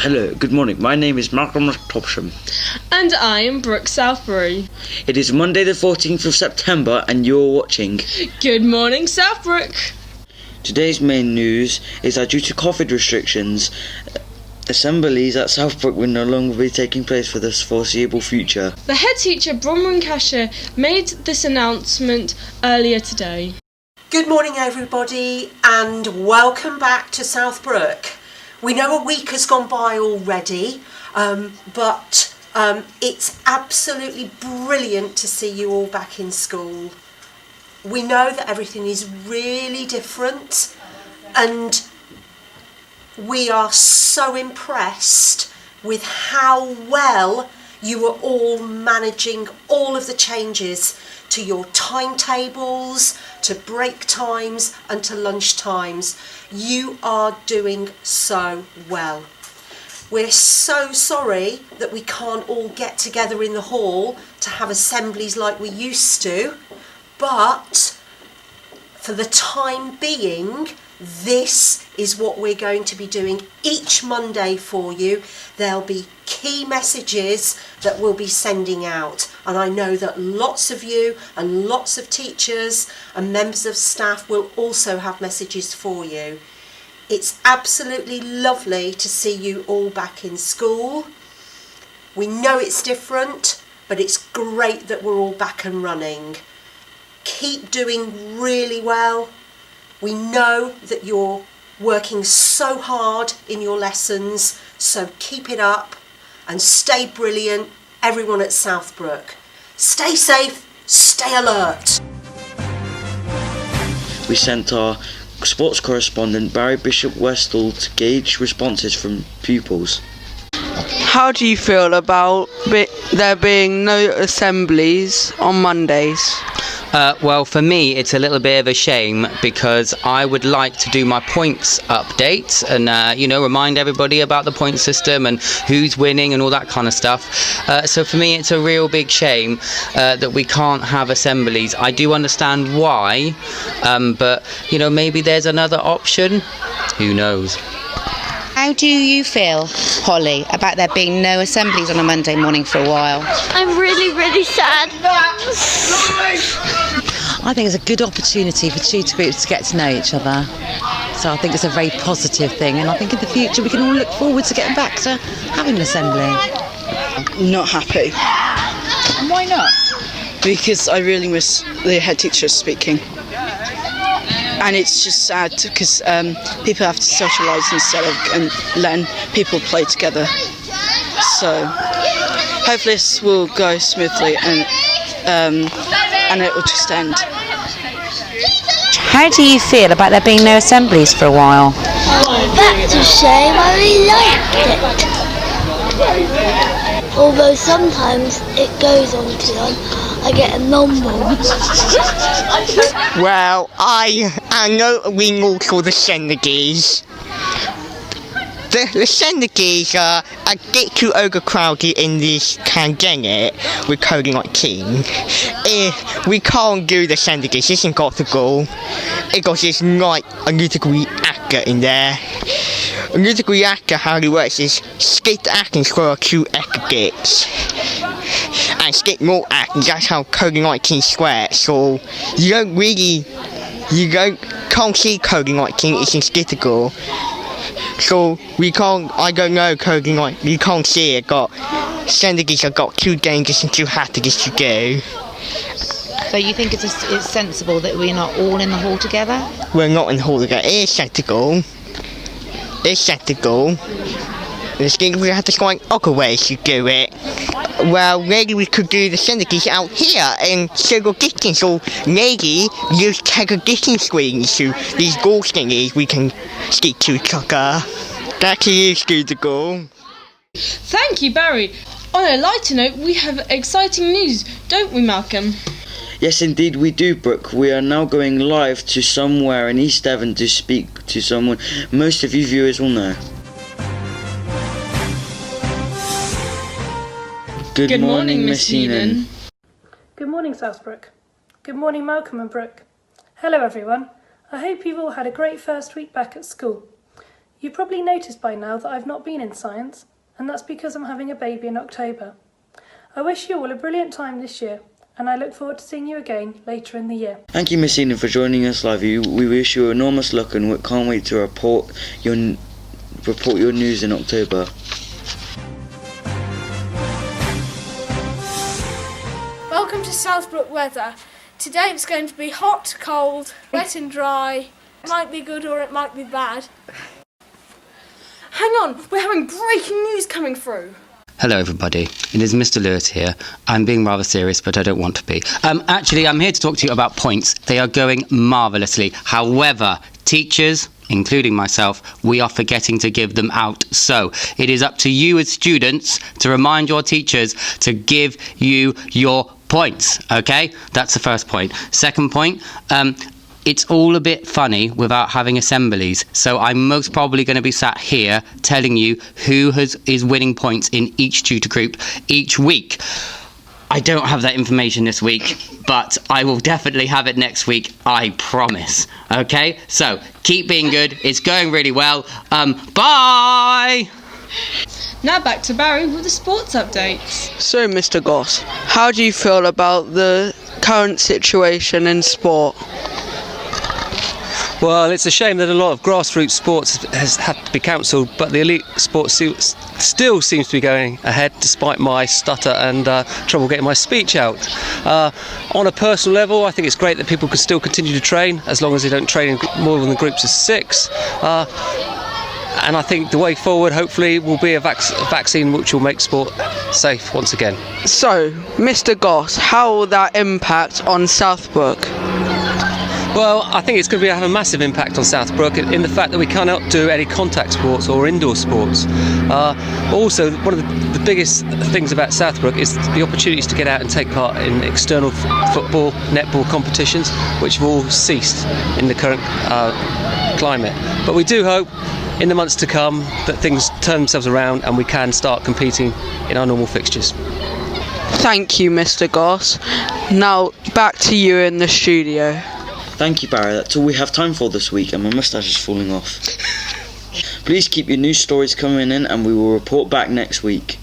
Hello, good morning. My name is Malcolm Topsham. And I am Brooke Southbury. It is Monday the 14th of September and you're watching Good Morning Southbrook. Today's main news is that due to COVID restrictions, assemblies at Southbrook will no longer be taking place for the foreseeable future. The head teacher, Bronwyn Casher, made this announcement earlier today. Good morning everybody and welcome back to Southbrook. We know a week has gone by already, but it's absolutely brilliant to see you all back in school. We know that everything is really different and we are so impressed with how well you are all managing all of the changes to your timetables, to break times and to lunch times. You are doing so well. We're so sorry that we can't all get together in the hall to have assemblies like we used to, but for the time being, this is what we're going to be doing each Monday for you. There'll be key messages that we'll be sending out, and I know that lots of you and lots of teachers and members of staff will also have messages for you. It's absolutely lovely to see you all back in school. We know it's different, but it's great that we're all back and running. Keep doing really well. We know that you're working so hard in your lessons, so keep it up and stay brilliant, everyone at Southbrook. Stay safe, stay alert. We sent our sports correspondent Barry Bishop Westall to gauge responses from pupils. How do you feel about there being no assemblies on Mondays? Well, for me, it's a little bit of a shame because I would like to do my points update and, remind everybody about the point system and who's winning and all that kind of stuff. So for me, it's a real big shame that we can't have assemblies. I do understand why, but, maybe there's another option. Who knows? How do you feel, Holly, about there being no assemblies on a Monday morning for a while? I'm really, really sad. I think it's a good opportunity for tutor groups to get to know each other. So I think it's a very positive thing, and I think in the future we can all look forward to getting back to having an assembly. Not happy. And why not? Because I really miss the head teacher speaking. And it's just sad because people have to socialise instead of letting people play together. So hopefully this will go smoothly and it will just end. How do you feel about there being no assemblies for a while? That's a shame, I really liked it. Although sometimes it goes on too long, I get a number. Well, I know we all call the Senegis. The Senegis are a bit too overcrowded in this pandemic with COVID-19. We can't do the Senegis, this ain't got to go. Because it's like a musical actor in there. A musical actor, how it works is skip acting for 2 aggregates. And skip more acting, that's how COVID-19 squares. So you can't see COVID-19, it's inskitable. So I don't know COVID-19, you can't see it, but Senegis have got 2 dangerous and 2 hazardous to go. So you think it's sensible that we're not all in the hall together? We're not in the hall together, it's sensible. It's sensible. We have to find other ways to do it. Well, maybe we could do the Senegis out here in social distance, or maybe use distance screens to these goal thingies we can stick to each other. That is good to go. Thank you, Barry. On a lighter note, we have exciting news, don't we, Malcolm? Yes, indeed we do, Brooke. We are now going live to somewhere in East Devon to speak to someone most of you viewers will know. Good morning, Miss Heanen. Good morning, Southbrook. Good morning, Malcolm and Brooke. Hello, everyone. I hope you've all had a great first week back at school. You've probably noticed by now that I've not been in science, and that's because I'm having a baby in October. I wish you all a brilliant time this year, and I look forward to seeing you again later in the year. Thank you, Miss Heanen, for joining us live. We wish you enormous luck and we can't wait to report your news in October. Welcome to Southbrook weather. Today it's going to be hot, cold, wet and dry. It might be good or it might be bad. Hang on, we're having breaking news coming through. Hello everybody, it is Mr. Lewis here. I'm being rather serious, but I don't want to be. Actually, I'm here to talk to you about points. They are going marvellously. However, teachers, including myself, we are forgetting to give them out. So, it is up to you as students to remind your teachers to give you your points, okay? That's the first point. Second point, it's all a bit funny without having assemblies, so I'm most probably going to be sat here telling you who is winning points in each tutor group each week. I don't have that information this week, but I will definitely have it next week, I promise. Okay, so keep being good, it's going really well. Bye! Now back to Barry with the sports updates. So, Mr. Goss, how do you feel about the current situation in sport? Well, it's a shame that a lot of grassroots sports has had to be cancelled, but the elite sports still seems to be going ahead despite my stutter and trouble getting my speech out. On a personal level, I think it's great that people can still continue to train as long as they don't train in more than groups of 6. And I think the way forward, hopefully, will be a vaccine which will make sport safe once again. So, Mr. Goss, how will that impact on Southbrook? Well, I think it's going to have a massive impact on Southbrook in the fact that we cannot do any contact sports or indoor sports. Also, one of the biggest things about Southbrook is the opportunities to get out and take part in external football, netball competitions, which have all ceased in the current climate. But we do hope in the months to come that things turn themselves around and we can start competing in our normal fixtures. Thank you, Mr. Goss. Now, back to you in the studio. Thank you, Barry. That's all we have time for this week, and my moustache is falling off. Please keep your news stories coming in, and we will report back next week.